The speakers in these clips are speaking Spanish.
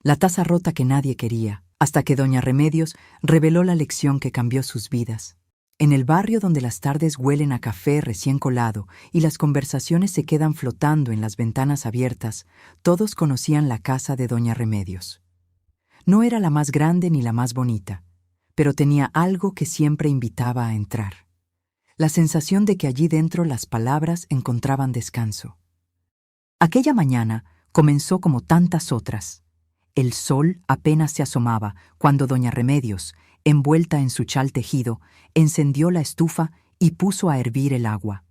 La taza rota que nadie quería, hasta que doña Remedios reveló la lección que cambió sus vidas. En el barrio donde las tardes huelen a café recién colado y las conversaciones se quedan flotando en las ventanas abiertas, todos conocían la casa de doña Remedios. No era la más grande ni la más bonita, pero tenía algo que siempre invitaba a entrar. La sensación de que allí dentro las palabras encontraban descanso. Aquella mañana comenzó como tantas otras. El sol apenas se asomaba cuando doña Remedios, envuelta en su chal tejido, encendió la estufa y puso a hervir el agua.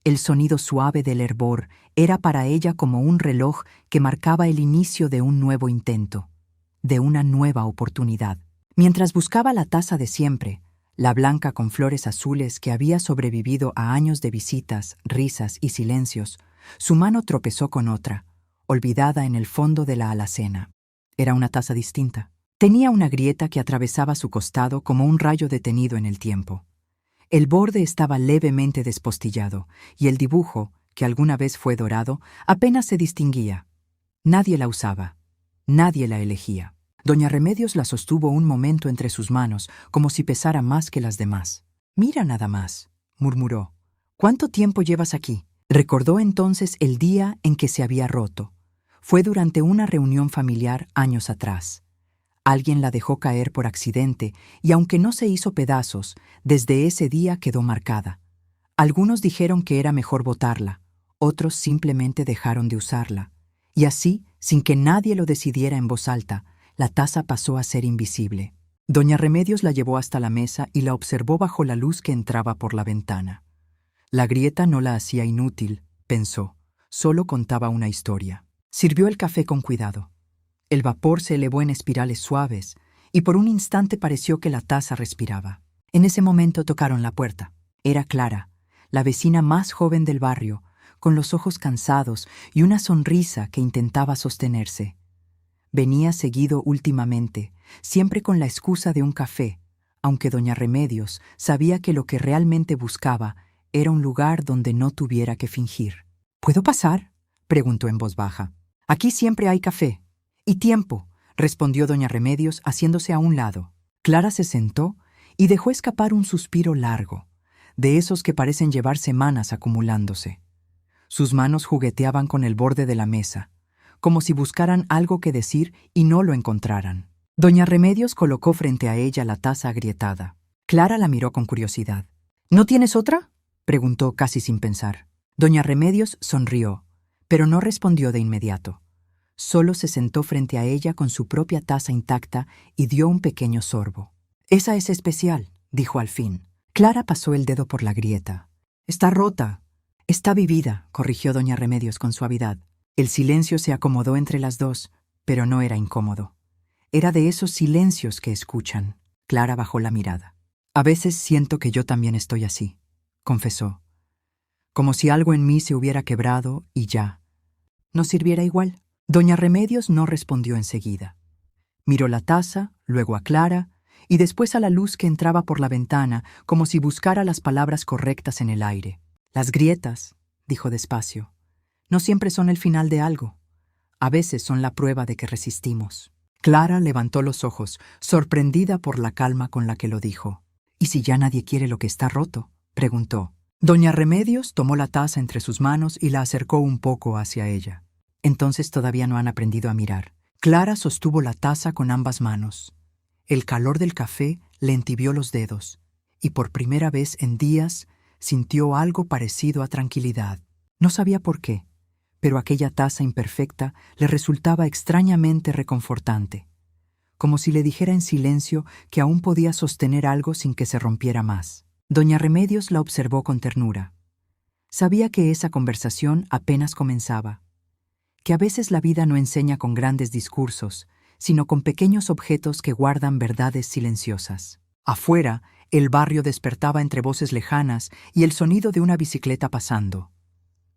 El sonido suave del hervor era para ella como un reloj que marcaba el inicio de un nuevo intento, de una nueva oportunidad. Mientras buscaba la taza de siempre, la blanca con flores azules que había sobrevivido a años de visitas, risas y silencios, su mano tropezó con otra, olvidada en el fondo de la alacena. Era una taza distinta. Tenía una grieta que atravesaba su costado como un rayo detenido en el tiempo. El borde estaba levemente despostillado, y el dibujo, que alguna vez fue dorado, apenas se distinguía. Nadie la usaba. Nadie la elegía. Doña Remedios la sostuvo un momento entre sus manos, como si pesara más que las demás. «Mira nada más», murmuró. «¿Cuánto tiempo llevas aquí?» Recordó entonces el día en que se había roto. Fue durante una reunión familiar años atrás. Alguien la dejó caer por accidente y aunque no se hizo pedazos, desde ese día quedó marcada. Algunos dijeron que era mejor botarla, otros simplemente dejaron de usarla. Y así, sin que nadie lo decidiera en voz alta, la taza pasó a ser invisible. Doña Remedios la llevó hasta la mesa y la observó bajo la luz que entraba por la ventana. La grieta no la hacía inútil, pensó, solo contaba una historia. Sirvió el café con cuidado. El vapor se elevó en espirales suaves y por un instante pareció que la taza respiraba. En ese momento tocaron la puerta. Era Clara, la vecina más joven del barrio, con los ojos cansados y una sonrisa que intentaba sostenerse. Venía seguido últimamente, siempre con la excusa de un café, aunque doña Remedios sabía que lo que realmente buscaba era un lugar donde no tuviera que fingir. «¿Puedo pasar?», preguntó en voz baja. «Aquí siempre hay café». «Y tiempo», respondió doña Remedios haciéndose a un lado. Clara se sentó y dejó escapar un suspiro largo, de esos que parecen llevar semanas acumulándose. Sus manos jugueteaban con el borde de la mesa, como si buscaran algo que decir y no lo encontraran. Doña Remedios colocó frente a ella la taza agrietada. Clara la miró con curiosidad. «¿No tienes otra?», preguntó casi sin pensar. Doña Remedios sonrió, pero no respondió de inmediato. Solo se sentó frente a ella con su propia taza intacta y dio un pequeño sorbo. «Esa es especial», dijo al fin. Clara pasó el dedo por la grieta. «Está rota». «Está vivida», corrigió doña Remedios con suavidad. El silencio se acomodó entre las dos, pero no era incómodo. Era de esos silencios que escuchan. Clara bajó la mirada. «A veces siento que yo también estoy así», confesó. «Como si algo en mí se hubiera quebrado y ya. ¿No sirviera igual?» Doña Remedios no respondió enseguida. Miró la taza, luego a Clara, y después a la luz que entraba por la ventana, como si buscara las palabras correctas en el aire. «Las grietas», dijo despacio, «no siempre son el final de algo. A veces son la prueba de que resistimos». Clara levantó los ojos, sorprendida por la calma con la que lo dijo. «¿Y si ya nadie quiere lo que está roto?», preguntó. Doña Remedios tomó la taza entre sus manos y la acercó un poco hacia ella. «Entonces todavía no han aprendido a mirar». Clara sostuvo la taza con ambas manos. El calor del café le entibió los dedos, y por primera vez en días sintió algo parecido a tranquilidad. No sabía por qué, pero aquella taza imperfecta le resultaba extrañamente reconfortante, como si le dijera en silencio que aún podía sostener algo sin que se rompiera más. Doña Remedios la observó con ternura. Sabía que esa conversación apenas comenzaba, que a veces la vida no enseña con grandes discursos, sino con pequeños objetos que guardan verdades silenciosas. Afuera, el barrio despertaba entre voces lejanas y el sonido de una bicicleta pasando.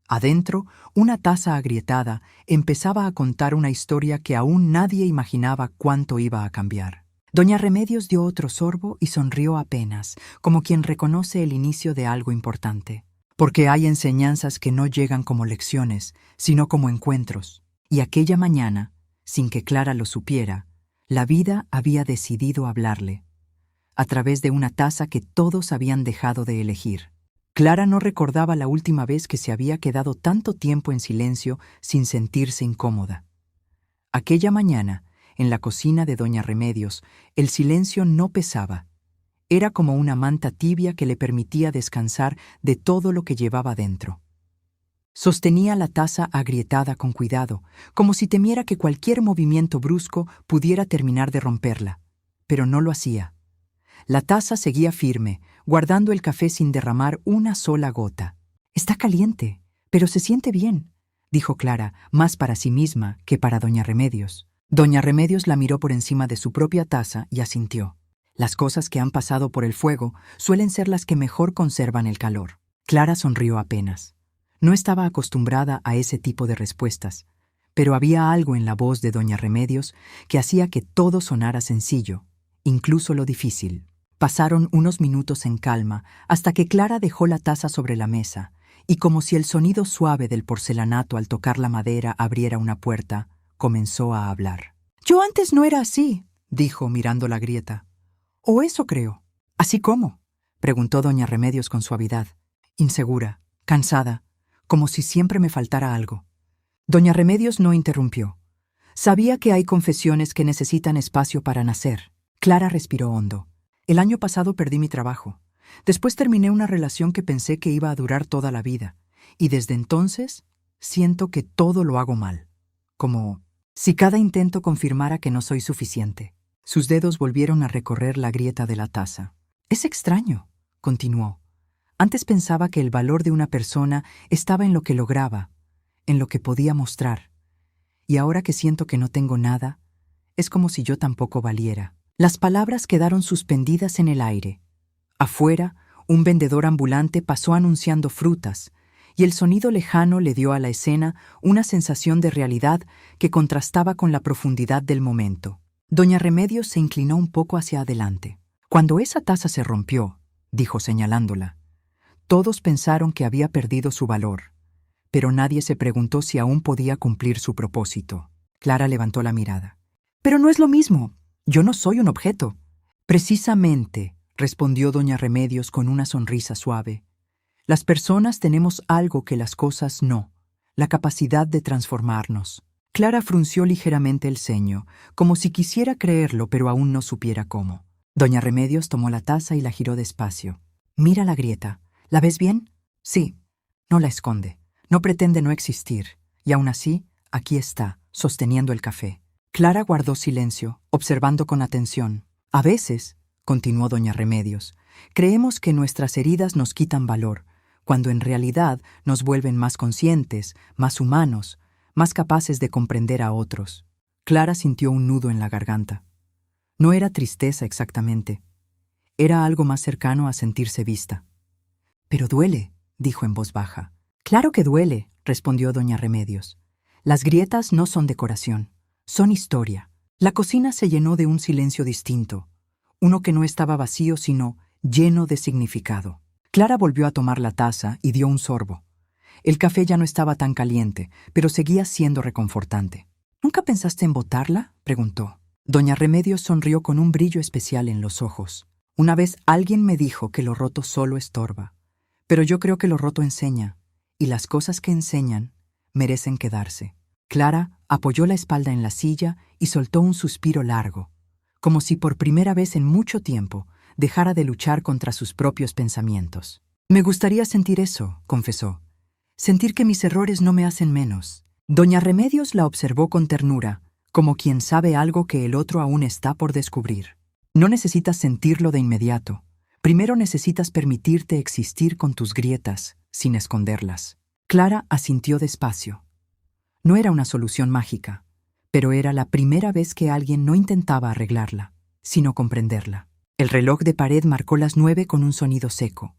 Adentro, una taza agrietada empezaba a contar una historia que aún nadie imaginaba cuánto iba a cambiar. Doña Remedios dio otro sorbo y sonrió apenas, como quien reconoce el inicio de algo importante. Porque hay enseñanzas que no llegan como lecciones, sino como encuentros. Y aquella mañana, sin que Clara lo supiera, la vida había decidido hablarle, a través de una taza que todos habían dejado de elegir. Clara no recordaba la última vez que se había quedado tanto tiempo en silencio sin sentirse incómoda. Aquella mañana, en la cocina de doña Remedios, el silencio no pesaba. Era como una manta tibia que le permitía descansar de todo lo que llevaba dentro. Sostenía la taza agrietada con cuidado, como si temiera que cualquier movimiento brusco pudiera terminar de romperla, pero no lo hacía. La taza seguía firme, guardando el café sin derramar una sola gota. «Está caliente, pero se siente bien», dijo Clara, más para sí misma que para doña Remedios. Doña Remedios la miró por encima de su propia taza y asintió. Las cosas que han pasado por el fuego suelen ser las que mejor conservan el calor. Clara sonrió apenas. No estaba acostumbrada a ese tipo de respuestas, pero había algo en la voz de doña Remedios que hacía que todo sonara sencillo, incluso lo difícil. Pasaron unos minutos en calma hasta que Clara dejó la taza sobre la mesa y, como si el sonido suave del porcelanato al tocar la madera abriera una puerta, comenzó a hablar. «Yo antes no era así», dijo mirando la grieta. «O eso creo». «¿Así cómo?», preguntó doña Remedios con suavidad. Insegura, cansada, como si siempre me faltara algo. Doña Remedios no interrumpió. Sabía que hay confesiones que necesitan espacio para nacer. Clara respiró hondo. «El año pasado perdí mi trabajo. Después terminé una relación que pensé que iba a durar toda la vida. Y desde entonces siento que todo lo hago mal. Como si cada intento confirmara que no soy suficiente». Sus dedos volvieron a recorrer la grieta de la taza. «Es extraño», continuó. «Antes pensaba que el valor de una persona estaba en lo que lograba, en lo que podía mostrar. Y ahora que siento que no tengo nada, es como si yo tampoco valiera». Las palabras quedaron suspendidas en el aire. Afuera, un vendedor ambulante pasó anunciando frutas, y el sonido lejano le dio a la escena una sensación de realidad que contrastaba con la profundidad del momento. Doña Remedios se inclinó un poco hacia adelante. «Cuando esa taza se rompió», dijo señalándola, «todos pensaron que había perdido su valor, pero nadie se preguntó si aún podía cumplir su propósito». Clara levantó la mirada. «Pero no es lo mismo. Yo no soy un objeto». «Precisamente», respondió doña Remedios con una sonrisa suave. «Las personas tenemos algo que las cosas no, la capacidad de transformarnos». Clara frunció ligeramente el ceño, como si quisiera creerlo, pero aún no supiera cómo. Doña Remedios tomó la taza y la giró despacio. «Mira la grieta. ¿La ves bien?» «Sí». «No la esconde. No pretende no existir. Y aún así, aquí está, sosteniendo el café». Clara guardó silencio, observando con atención. «A veces», continuó doña Remedios, «creemos que nuestras heridas nos quitan valor, cuando en realidad nos vuelven más conscientes, más humanos, más capaces de comprender a otros». Clara sintió un nudo en la garganta. No era tristeza exactamente. Era algo más cercano a sentirse vista. «Pero duele», dijo en voz baja. «Claro que duele», respondió doña Remedios. «Las grietas no son decoración, son historia». La cocina se llenó de un silencio distinto, uno que no estaba vacío sino lleno de significado. Clara volvió a tomar la taza y dio un sorbo. El café ya no estaba tan caliente, pero seguía siendo reconfortante. «¿Nunca pensaste en botarla?», preguntó. Doña Remedios sonrió con un brillo especial en los ojos. «Una vez alguien me dijo que lo roto solo estorba, pero yo creo que lo roto enseña, y las cosas que enseñan merecen quedarse». Clara apoyó la espalda en la silla y soltó un suspiro largo, como si por primera vez en mucho tiempo dejara de luchar contra sus propios pensamientos. «Me gustaría sentir eso», confesó. «Sentir que mis errores no me hacen menos». Doña Remedios la observó con ternura, como quien sabe algo que el otro aún está por descubrir. «No necesitas sentirlo de inmediato. Primero necesitas permitirte existir con tus grietas, sin esconderlas». Clara asintió despacio. No era una solución mágica, pero era la primera vez que alguien no intentaba arreglarla, sino comprenderla. El reloj de pared marcó las 9 con un sonido seco.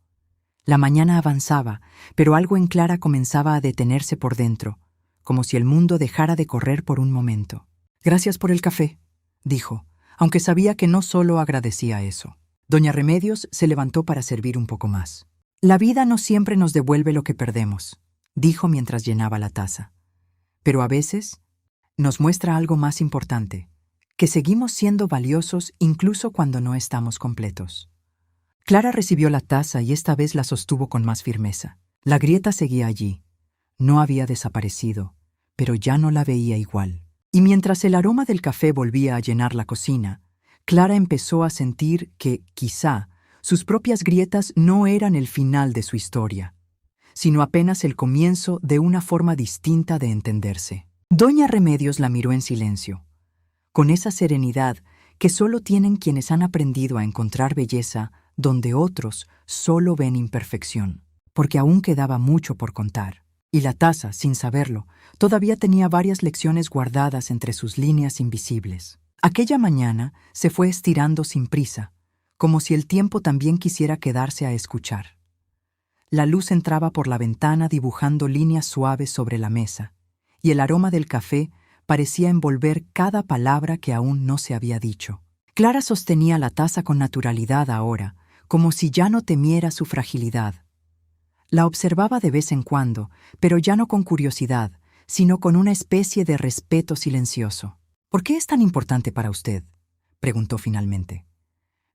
La mañana avanzaba, pero algo en Clara comenzaba a detenerse por dentro, como si el mundo dejara de correr por un momento. «Gracias por el café», dijo, aunque sabía que no solo agradecía eso. Doña Remedios se levantó para servir un poco más. «La vida no siempre nos devuelve lo que perdemos», dijo mientras llenaba la taza. «Pero a veces nos muestra algo más importante, que seguimos siendo valiosos incluso cuando no estamos completos. Clara recibió la taza y esta vez la sostuvo con más firmeza. La grieta seguía allí. No había desaparecido, pero ya no la veía igual. Y mientras el aroma del café volvía a llenar la cocina, Clara empezó a sentir que, quizá, sus propias grietas no eran el final de su historia, sino apenas el comienzo de una forma distinta de entenderse. Doña Remedios la miró en silencio, con esa serenidad que solo tienen quienes han aprendido a encontrar belleza donde otros solo ven imperfección, porque aún quedaba mucho por contar. Y la taza, sin saberlo, todavía tenía varias lecciones guardadas entre sus líneas invisibles. Aquella mañana se fue estirando sin prisa, como si el tiempo también quisiera quedarse a escuchar. La luz entraba por la ventana dibujando líneas suaves sobre la mesa, y el aroma del café parecía envolver cada palabra que aún no se había dicho. Clara sostenía la taza con naturalidad ahora, como si ya no temiera su fragilidad. La observaba de vez en cuando, pero ya no con curiosidad, sino con una especie de respeto silencioso. «¿Por qué es tan importante para usted?», preguntó finalmente.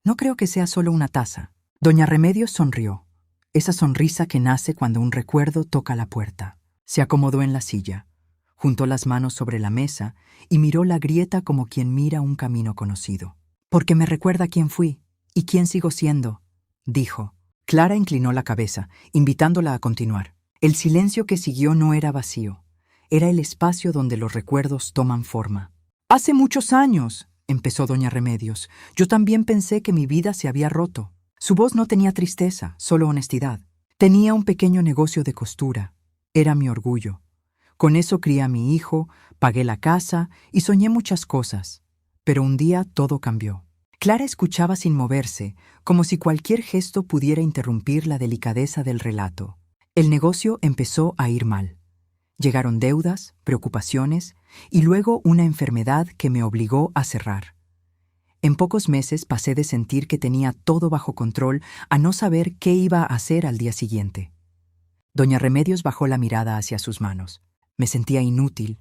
«No creo que sea solo una taza». Doña Remedios sonrió, esa sonrisa que nace cuando un recuerdo toca la puerta. Se acomodó en la silla, juntó las manos sobre la mesa y miró la grieta como quien mira un camino conocido. «Porque me recuerda quién fui y quién sigo siendo», dijo. Clara inclinó la cabeza, invitándola a continuar. El silencio que siguió no era vacío, era el espacio donde los recuerdos toman forma. «Hace muchos años», empezó doña Remedios, «yo también pensé que mi vida se había roto». Su voz no tenía tristeza, solo honestidad. «Tenía un pequeño negocio de costura. Era mi orgullo. Con eso crié a mi hijo, pagué la casa y soñé muchas cosas. Pero un día todo cambió». Clara escuchaba sin moverse, como si cualquier gesto pudiera interrumpir la delicadeza del relato. El negocio empezó a ir mal. Llegaron deudas, preocupaciones y luego una enfermedad que me obligó a cerrar. En pocos meses pasé de sentir que tenía todo bajo control a no saber qué iba a hacer al día siguiente. Doña Remedios bajó la mirada hacia sus manos. Me sentía inútil,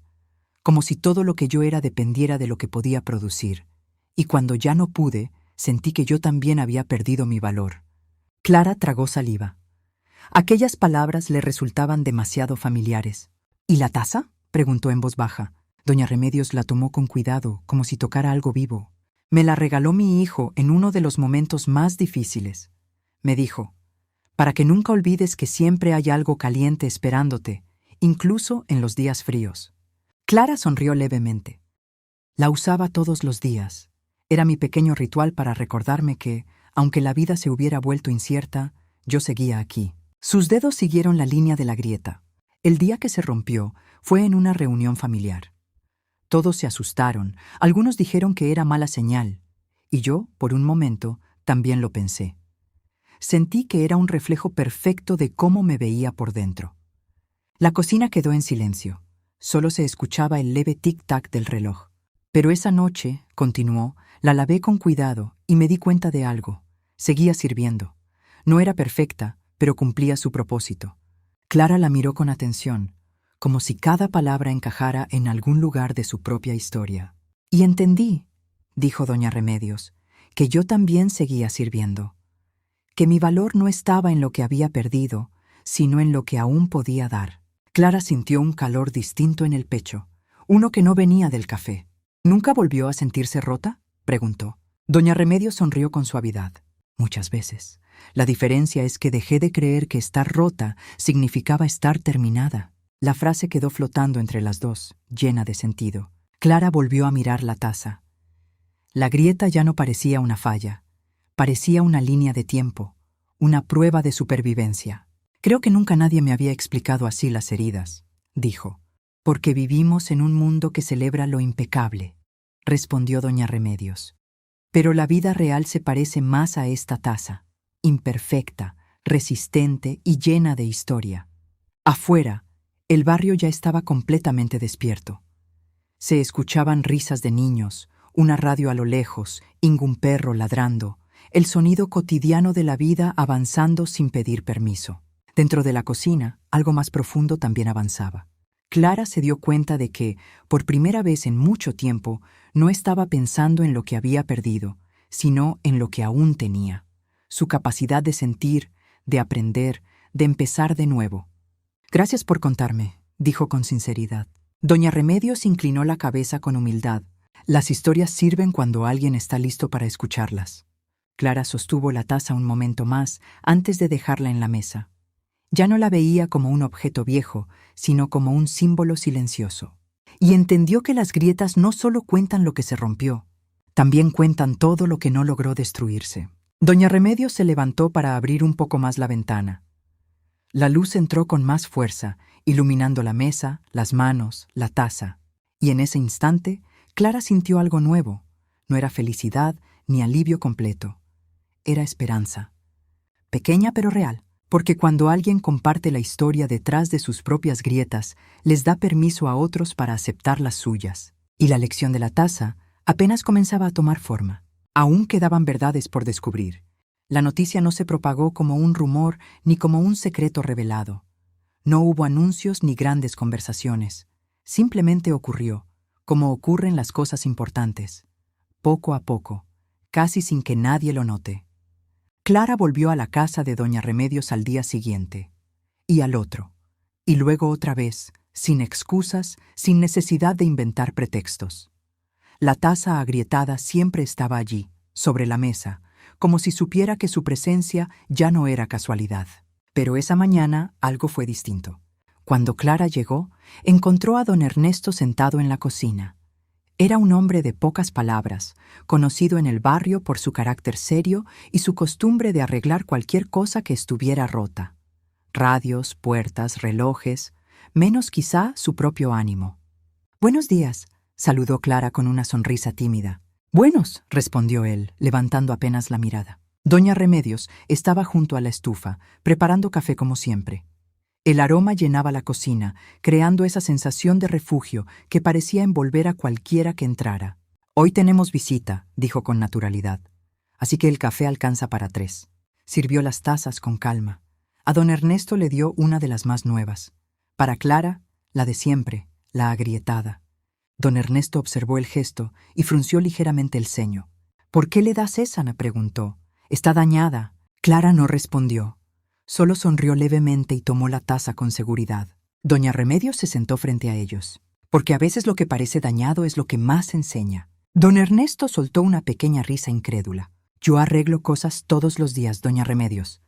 como si todo lo que yo era dependiera de lo que podía producir. Y cuando ya no pude, sentí que yo también había perdido mi valor. Clara tragó saliva. Aquellas palabras le resultaban demasiado familiares. «¿Y la taza?», preguntó en voz baja. Doña Remedios la tomó con cuidado, como si tocara algo vivo. «Me la regaló mi hijo en uno de los momentos más difíciles», me dijo, «para que nunca olvides que siempre hay algo caliente esperándote, incluso en los días fríos». Clara sonrió levemente. La usaba todos los días. Era mi pequeño ritual para recordarme que, aunque la vida se hubiera vuelto incierta, yo seguía aquí. Sus dedos siguieron la línea de la grieta. El día que se rompió fue en una reunión familiar. Todos se asustaron, algunos dijeron que era mala señal, y yo, por un momento, también lo pensé. Sentí que era un reflejo perfecto de cómo me veía por dentro. La cocina quedó en silencio. Solo se escuchaba el leve tic-tac del reloj. Pero esa noche, continuó, la lavé con cuidado y me di cuenta de algo. Seguía sirviendo. No era perfecta, pero cumplía su propósito. Clara la miró con atención, como si cada palabra encajara en algún lugar de su propia historia. «Y entendí», dijo doña Remedios, «que yo también seguía sirviendo. Que mi valor no estaba en lo que había perdido, sino en lo que aún podía dar». Clara sintió un calor distinto en el pecho, uno que no venía del café. «¿Nunca volvió a sentirse rota?», preguntó. Doña Remedios sonrió con suavidad. «Muchas veces. La diferencia es que dejé de creer que estar rota significaba estar terminada». La frase quedó flotando entre las dos, llena de sentido. Clara volvió a mirar la taza. La grieta ya no parecía una falla. Parecía una línea de tiempo, una prueba de supervivencia. «Creo que nunca nadie me había explicado así las heridas», dijo. «Porque vivimos en un mundo que celebra lo impecable», respondió doña Remedios. «Pero la vida real se parece más a esta taza, imperfecta, resistente y llena de historia». Afuera, el barrio ya estaba completamente despierto. Se escuchaban risas de niños, una radio a lo lejos, un perro ladrando, el sonido cotidiano de la vida avanzando sin pedir permiso. Dentro de la cocina, algo más profundo también avanzaba. Clara se dio cuenta de que, por primera vez en mucho tiempo, no estaba pensando en lo que había perdido, sino en lo que aún tenía, su capacidad de sentir, de aprender, de empezar de nuevo. «Gracias por contarme», dijo con sinceridad. Doña Remedios inclinó la cabeza con humildad. Las historias sirven cuando alguien está listo para escucharlas. Clara sostuvo la taza un momento más antes de dejarla en la mesa. Ya no la veía como un objeto viejo, sino como un símbolo silencioso. Y entendió que las grietas no solo cuentan lo que se rompió, también cuentan todo lo que no logró destruirse. Doña Remedios se levantó para abrir un poco más la ventana. La luz entró con más fuerza, iluminando la mesa, las manos, la taza. Y en ese instante, Clara sintió algo nuevo. No era felicidad ni alivio completo. Era esperanza. Pequeña pero real, porque cuando alguien comparte la historia detrás de sus propias grietas, les da permiso a otros para aceptar las suyas. Y la lección de la taza apenas comenzaba a tomar forma. Aún quedaban verdades por descubrir. La noticia no se propagó como un rumor ni como un secreto revelado. No hubo anuncios ni grandes conversaciones. Simplemente ocurrió, como ocurren las cosas importantes, poco a poco, casi sin que nadie lo note. Clara volvió a la casa de doña Remedios al día siguiente, y al otro, y luego otra vez, sin excusas, sin necesidad de inventar pretextos. La taza agrietada siempre estaba allí, sobre la mesa, como si supiera que su presencia ya no era casualidad. Pero esa mañana algo fue distinto. Cuando Clara llegó, encontró a don Ernesto sentado en la cocina. Era un hombre de pocas palabras, conocido en el barrio por su carácter serio y su costumbre de arreglar cualquier cosa que estuviera rota. Radios, puertas, relojes, menos quizá su propio ánimo. «Buenos días», saludó Clara con una sonrisa tímida. «Buenos», respondió él, levantando apenas la mirada. Doña Remedios estaba junto a la estufa, preparando café como siempre. El aroma llenaba la cocina, creando esa sensación de refugio que parecía envolver a cualquiera que entrara. «Hoy tenemos visita», dijo con naturalidad. «Así que el café alcanza para 3». Sirvió las tazas con calma. A don Ernesto le dio una de las más nuevas. Para Clara, la de siempre, la agrietada. Don Ernesto observó el gesto y frunció ligeramente el ceño. «¿Por qué le das esa?», preguntó. «Está dañada». Clara no respondió. Solo sonrió levemente y tomó la taza con seguridad. Doña Remedios se sentó frente a ellos, porque a veces lo que parece dañado es lo que más enseña. Don Ernesto soltó una pequeña risa incrédula. «Yo arreglo cosas todos los días, doña Remedios.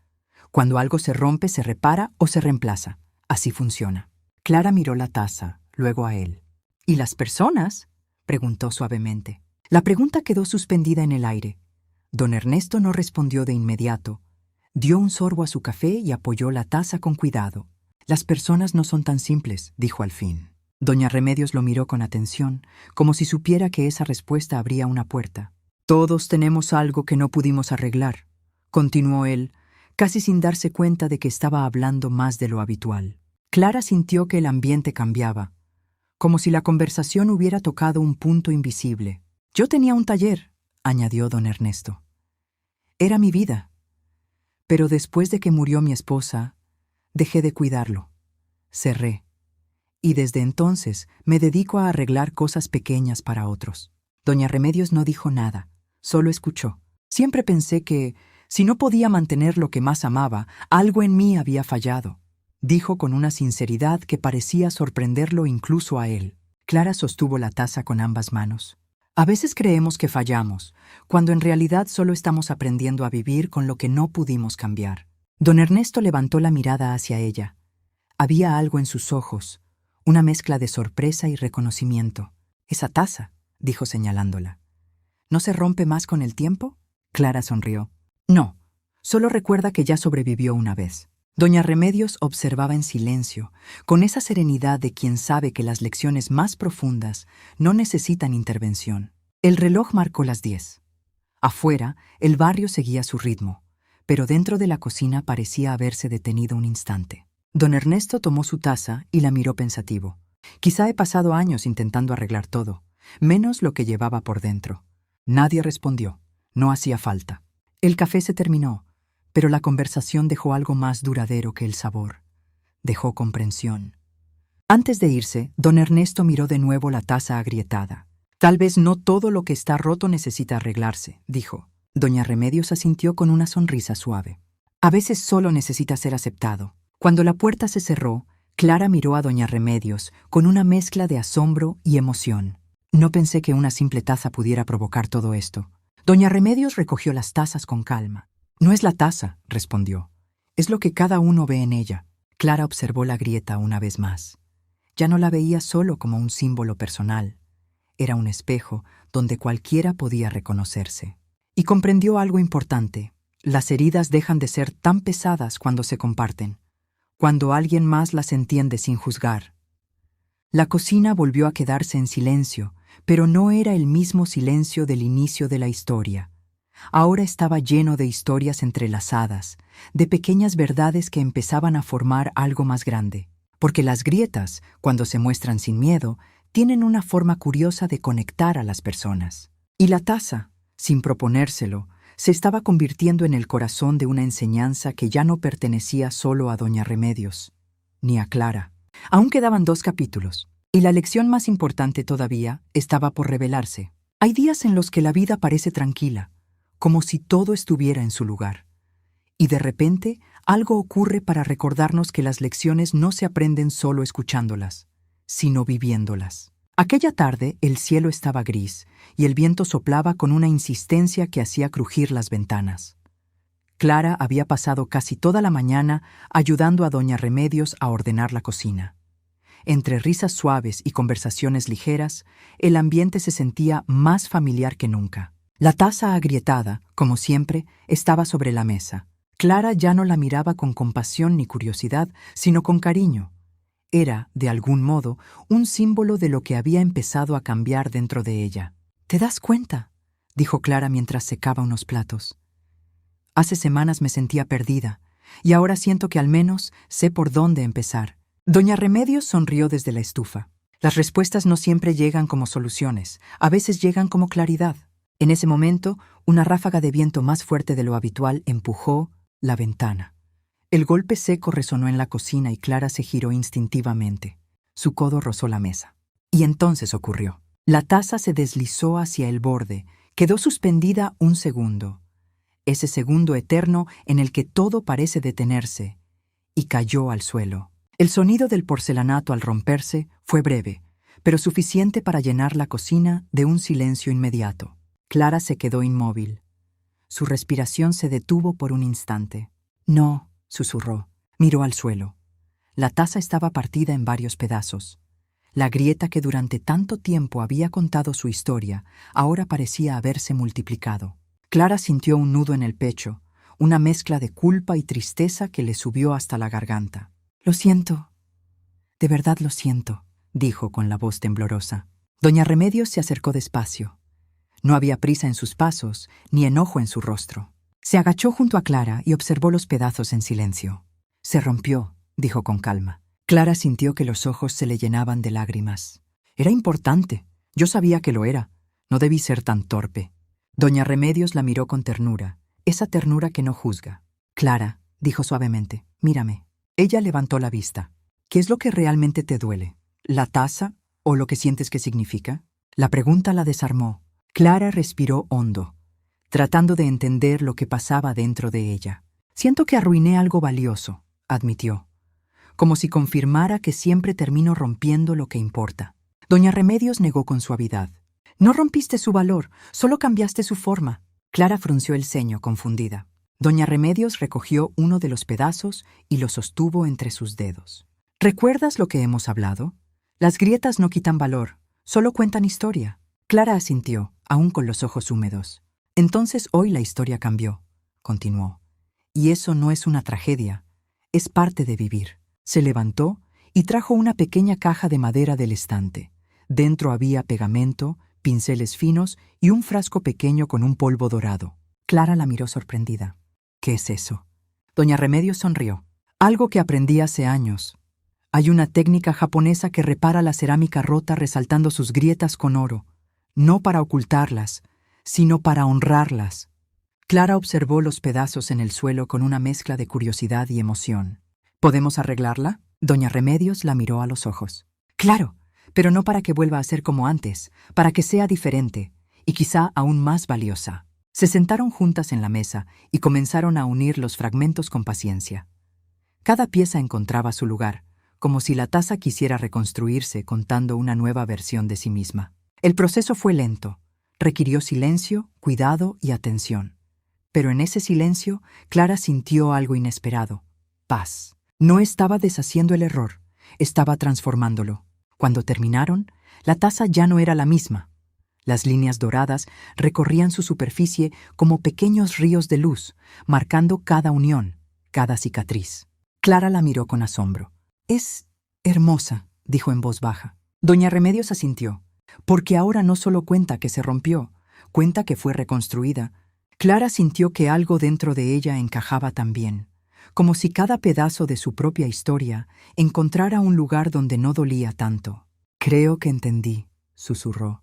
Cuando algo se rompe, se repara o se reemplaza. Así funciona». Clara miró la taza, luego a él. «¿Y las personas?», preguntó suavemente. La pregunta quedó suspendida en el aire. Don Ernesto no respondió de inmediato. Dio un sorbo a su café y apoyó la taza con cuidado. «Las personas no son tan simples», dijo al fin. Doña Remedios lo miró con atención, como si supiera que esa respuesta abría una puerta. «Todos tenemos algo que no pudimos arreglar», continuó él, casi sin darse cuenta de que estaba hablando más de lo habitual. Clara sintió que el ambiente cambiaba, como si la conversación hubiera tocado un punto invisible. «Yo tenía un taller», añadió don Ernesto. «Era mi vida. Pero después de que murió mi esposa, dejé de cuidarlo. Cerré. Y desde entonces me dedico a arreglar cosas pequeñas para otros». Doña Remedios no dijo nada, solo escuchó. «Siempre pensé que, si no podía mantener lo que más amaba, algo en mí había fallado», dijo con una sinceridad que parecía sorprenderlo incluso a él. Clara sostuvo la taza con ambas manos. «A veces creemos que fallamos, cuando en realidad solo estamos aprendiendo a vivir con lo que no pudimos cambiar». Don Ernesto levantó la mirada hacia ella. Había algo en sus ojos, una mezcla de sorpresa y reconocimiento. «Esa taza», dijo señalándola. «¿No se rompe más con el tiempo?». Clara sonrió. «No, solo recuerda que ya sobrevivió una vez». Doña Remedios observaba en silencio, con esa serenidad de quien sabe que las lecciones más profundas no necesitan intervención. El reloj marcó las 10. Afuera, el barrio seguía su ritmo, pero dentro de la cocina parecía haberse detenido un instante. Don Ernesto tomó su taza y la miró pensativo. «Quizá he pasado años intentando arreglar todo, menos lo que llevaba por dentro». Nadie respondió. No hacía falta. El café se terminó, pero la conversación dejó algo más duradero que el sabor. Dejó comprensión. Antes de irse, don Ernesto miró de nuevo la taza agrietada. Tal vez no todo lo que está roto necesita arreglarse, dijo. Doña Remedios asintió con una sonrisa suave. A veces solo necesita ser aceptado. Cuando la puerta se cerró, Clara miró a doña Remedios con una mezcla de asombro y emoción. No pensé que una simple taza pudiera provocar todo esto. Doña Remedios recogió las tazas con calma. No es la taza, respondió. Es lo que cada uno ve en ella. Clara observó la grieta una vez más. Ya no la veía solo como un símbolo personal. Era un espejo donde cualquiera podía reconocerse. Y comprendió algo importante. Las heridas dejan de ser tan pesadas cuando se comparten, cuando alguien más las entiende sin juzgar. La cocina volvió a quedarse en silencio, pero no era el mismo silencio del inicio de la historia. Ahora estaba lleno de historias entrelazadas, de pequeñas verdades que empezaban a formar algo más grande. Porque las grietas, cuando se muestran sin miedo, tienen una forma curiosa de conectar a las personas. Y la taza, sin proponérselo, se estaba convirtiendo en el corazón de una enseñanza que ya no pertenecía solo a doña Remedios, ni a Clara. Aún quedaban 2 capítulos, y la lección más importante todavía estaba por revelarse. Hay días en los que la vida parece tranquila, como si todo estuviera en su lugar. Y de repente, algo ocurre para recordarnos que las lecciones no se aprenden solo escuchándolas, sino viviéndolas. Aquella tarde el cielo estaba gris y el viento soplaba con una insistencia que hacía crujir las ventanas. Clara había pasado casi toda la mañana ayudando a doña Remedios a ordenar la cocina. Entre risas suaves y conversaciones ligeras, el ambiente se sentía más familiar que nunca. La taza agrietada, como siempre, estaba sobre la mesa. Clara ya no la miraba con compasión ni curiosidad, sino con cariño. Era, de algún modo, un símbolo de lo que había empezado a cambiar dentro de ella. «¿Te das cuenta?», dijo Clara mientras secaba unos platos. «Hace semanas me sentía perdida, y ahora siento que al menos sé por dónde empezar». Doña Remedios sonrió desde la estufa. Las respuestas no siempre llegan como soluciones, a veces llegan como claridad. En ese momento, una ráfaga de viento más fuerte de lo habitual empujó la ventana. El golpe seco resonó en la cocina y Clara se giró instintivamente. Su codo rozó la mesa. Y entonces ocurrió. La taza se deslizó hacia el borde, quedó suspendida un segundo. Ese segundo eterno en el que todo parece detenerse, y cayó al suelo. El sonido del porcelanato al romperse fue breve, pero suficiente para llenar la cocina de un silencio inmediato. Clara se quedó inmóvil. Su respiración se detuvo por un instante. «No», susurró. Miró al suelo. La taza estaba partida en varios pedazos. La grieta que durante tanto tiempo había contado su historia ahora parecía haberse multiplicado. Clara sintió un nudo en el pecho, una mezcla de culpa y tristeza que le subió hasta la garganta. «Lo siento. De verdad lo siento», dijo con la voz temblorosa. Doña Remedios se acercó despacio. No había prisa en sus pasos, ni enojo en su rostro. Se agachó junto a Clara y observó los pedazos en silencio. «Se rompió», dijo con calma. Clara sintió que los ojos se le llenaban de lágrimas. «Era importante. Yo sabía que lo era. No debí ser tan torpe». Doña Remedios la miró con ternura, esa ternura que no juzga. «Clara», dijo suavemente, «mírame». Ella levantó la vista. «¿Qué es lo que realmente te duele? ¿La taza o lo que sientes que significa?» La pregunta la desarmó. Clara respiró hondo, tratando de entender lo que pasaba dentro de ella. «Siento que arruiné algo valioso», admitió, como si confirmara que siempre termino rompiendo lo que importa. Doña Remedios negó con suavidad. «No rompiste su valor, solo cambiaste su forma». Clara frunció el ceño, confundida. Doña Remedios recogió uno de los pedazos y lo sostuvo entre sus dedos. «¿Recuerdas lo que hemos hablado? Las grietas no quitan valor, solo cuentan historia». Clara asintió, aún con los ojos húmedos. «Entonces hoy la historia cambió», continuó. «Y eso no es una tragedia, es parte de vivir». Se levantó y trajo una pequeña caja de madera del estante. Dentro había pegamento, pinceles finos y un frasco pequeño con un polvo dorado. Clara la miró sorprendida. «¿Qué es eso?». Doña Remedios sonrió. «Algo que aprendí hace años. Hay una técnica japonesa que repara la cerámica rota resaltando sus grietas con oro, no para ocultarlas, sino para honrarlas». Clara observó los pedazos en el suelo con una mezcla de curiosidad y emoción. «¿Podemos arreglarla?». Doña Remedios la miró a los ojos. Claro, pero no para que vuelva a ser como antes, para que sea diferente, y quizá aún más valiosa. Se sentaron juntas en la mesa y comenzaron a unir los fragmentos con paciencia. Cada pieza encontraba su lugar, como si la taza quisiera reconstruirse contando una nueva versión de sí misma. El proceso fue lento, requirió silencio, cuidado y atención. Pero en ese silencio, Clara sintió algo inesperado: paz. No estaba deshaciendo el error, estaba transformándolo. Cuando terminaron, la taza ya no era la misma. Las líneas doradas recorrían su superficie como pequeños ríos de luz, marcando cada unión, cada cicatriz. Clara la miró con asombro. «Es hermosa», dijo en voz baja. Doña Remedios asintió, porque ahora no solo cuenta que se rompió, cuenta que fue reconstruida. Clara sintió que algo dentro de ella encajaba también, como si cada pedazo de su propia historia encontrara un lugar donde no dolía tanto. «Creo que entendí», susurró.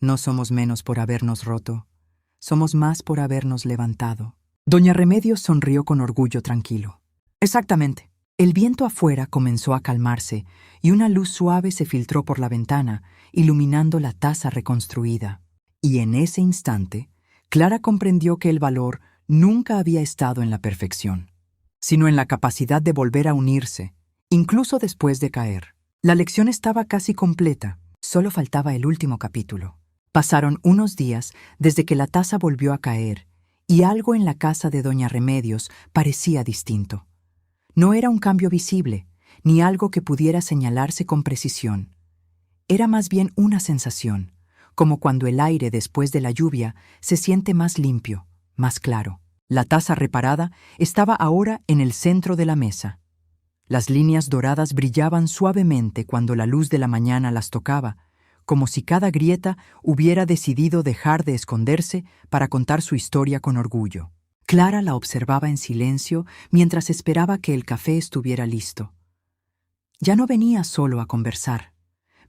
«No somos menos por habernos roto, somos más por habernos levantado». Doña Remedios sonrió con orgullo tranquilo. «Exactamente». El viento afuera comenzó a calmarse y una luz suave se filtró por la ventana, iluminando la taza reconstruida. Y en ese instante, Clara comprendió que el valor nunca había estado en la perfección, sino en la capacidad de volver a unirse, incluso después de caer. La lección estaba casi completa, solo faltaba el último capítulo. Pasaron unos días desde que la taza volvió a caer, y algo en la casa de Doña Remedios parecía distinto. No era un cambio visible, ni algo que pudiera señalarse con precisión. Era más bien una sensación, como cuando el aire después de la lluvia se siente más limpio, más claro. La taza reparada estaba ahora en el centro de la mesa. Las líneas doradas brillaban suavemente cuando la luz de la mañana las tocaba, como si cada grieta hubiera decidido dejar de esconderse para contar su historia con orgullo. Clara la observaba en silencio mientras esperaba que el café estuviera listo. Ya no venía solo a conversar.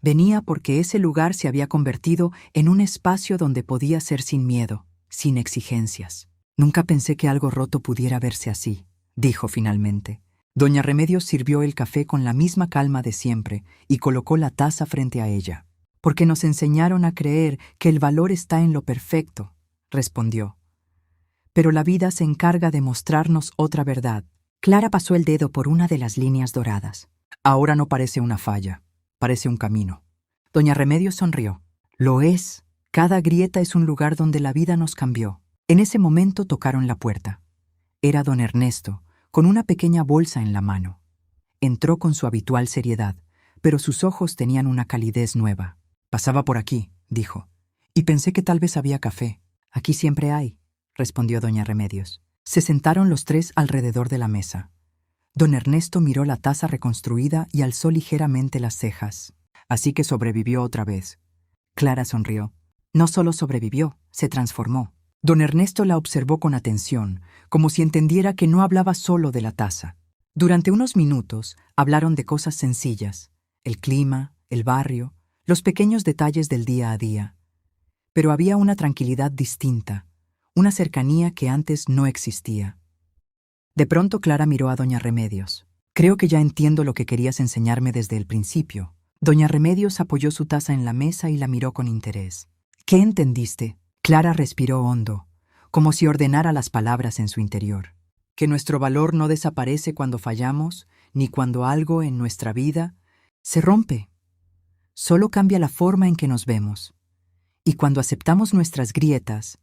Venía porque ese lugar se había convertido en un espacio donde podía ser sin miedo, sin exigencias. «Nunca pensé que algo roto pudiera verse así», dijo finalmente. Doña Remedios sirvió el café con la misma calma de siempre y colocó la taza frente a ella. «Porque nos enseñaron a creer que el valor está en lo perfecto», respondió. «Pero la vida se encarga de mostrarnos otra verdad». Clara pasó el dedo por una de las líneas doradas. «Ahora no parece una falla, parece un camino». Doña Remedios sonrió. «Lo es. Cada grieta es un lugar donde la vida nos cambió». En ese momento tocaron la puerta. Era don Ernesto, con una pequeña bolsa en la mano. Entró con su habitual seriedad, pero sus ojos tenían una calidez nueva. «Pasaba por aquí», dijo, «y pensé que tal vez había café». «Aquí siempre hay», respondió doña Remedios. Se sentaron los tres alrededor de la mesa. Don Ernesto miró la taza reconstruida y alzó ligeramente las cejas. «Así que sobrevivió otra vez». Clara sonrió. «No solo sobrevivió, se transformó». Don Ernesto la observó con atención, como si entendiera que no hablaba solo de la taza. Durante unos minutos hablaron de cosas sencillas: el clima, el barrio, los pequeños detalles del día a día. Pero había una tranquilidad distinta, una cercanía que antes no existía. De pronto Clara miró a doña Remedios. «Creo que ya entiendo lo que querías enseñarme desde el principio». Doña Remedios apoyó su taza en la mesa y la miró con interés. «¿Qué entendiste?» Clara respiró hondo, como si ordenara las palabras en su interior. «Que nuestro valor no desaparece cuando fallamos, ni cuando algo en nuestra vida se rompe. Solo cambia la forma en que nos vemos. Y cuando aceptamos nuestras grietas,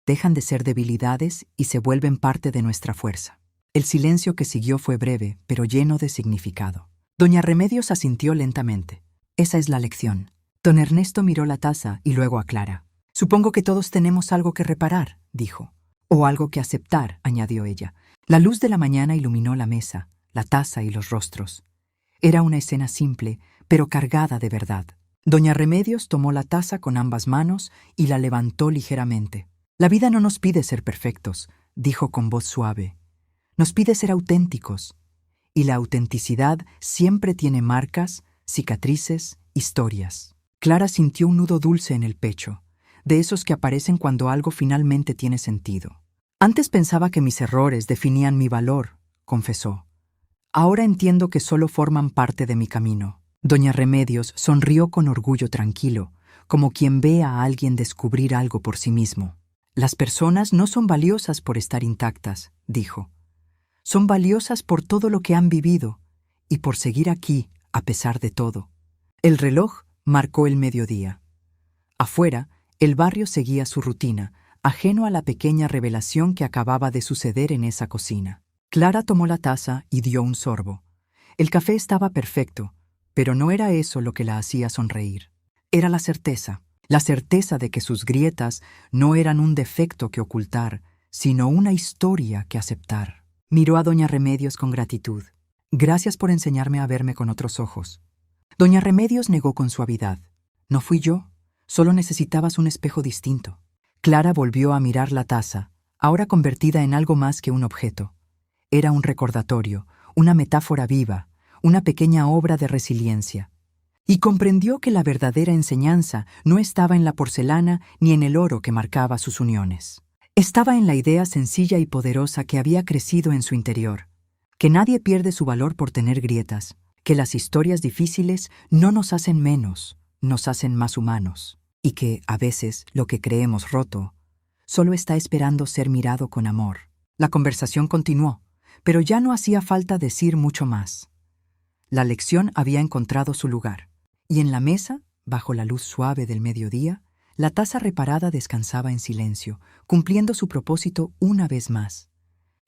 dejan de ser debilidades y se vuelven parte de nuestra fuerza». El silencio que siguió fue breve, pero lleno de significado. Doña Remedios asintió lentamente. «Esa es la lección». Don Ernesto miró la taza y luego a Clara. «Supongo que todos tenemos algo que reparar», dijo. «O algo que aceptar», añadió ella. La luz de la mañana iluminó la mesa, la taza y los rostros. Era una escena simple, pero cargada de verdad. Doña Remedios tomó la taza con ambas manos y la levantó ligeramente. «La vida no nos pide ser perfectos», dijo con voz suave. «Nos pide ser auténticos. Y la autenticidad siempre tiene marcas, cicatrices, historias». Clara sintió un nudo dulce en el pecho, de esos que aparecen cuando algo finalmente tiene sentido. «Antes pensaba que mis errores definían mi valor», confesó. Ahora entiendo que solo forman parte de mi camino. Doña Remedios sonrió con orgullo tranquilo, como quien ve a alguien descubrir algo por sí mismo. Las personas no son valiosas por estar intactas, dijo. Son valiosas por todo lo que han vivido y por seguir aquí a pesar de todo. El reloj marcó el mediodía. Afuera, el barrio seguía su rutina, ajeno a la pequeña revelación que acababa de suceder en esa cocina. Clara tomó la taza y dio un sorbo. El café estaba perfecto, pero no era eso lo que la hacía sonreír. Era la certeza de que sus grietas no eran un defecto que ocultar, sino una historia que aceptar. Miró a doña Remedios con gratitud. Gracias por enseñarme a verme con otros ojos. Doña Remedios negó con suavidad. No fui yo, solo necesitabas un espejo distinto. Clara volvió a mirar la taza, ahora convertida en algo más que un objeto. Era un recordatorio, una metáfora viva, una pequeña obra de resiliencia. Y comprendió que la verdadera enseñanza no estaba en la porcelana ni en el oro que marcaba sus uniones. Estaba en la idea sencilla y poderosa que había crecido en su interior, que nadie pierde su valor por tener grietas, que las historias difíciles no nos hacen menos, nos hacen más humanos, y que, a veces, lo que creemos roto solo está esperando ser mirado con amor. La conversación continuó, pero ya no hacía falta decir mucho más. La lección había encontrado su lugar, y en la mesa, bajo la luz suave del mediodía, la taza reparada descansaba en silencio, cumpliendo su propósito una vez más.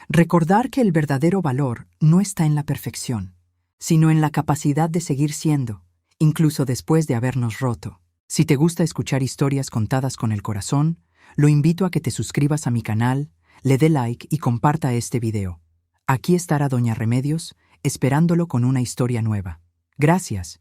Recordar que el verdadero valor no está en la perfección, sino en la capacidad de seguir siendo, incluso después de habernos roto. Si te gusta escuchar historias contadas con el corazón, lo invito a que te suscribas a mi canal, le dé like y comparta este video. Aquí estará Doña Remedios, esperándolo con una historia nueva. Gracias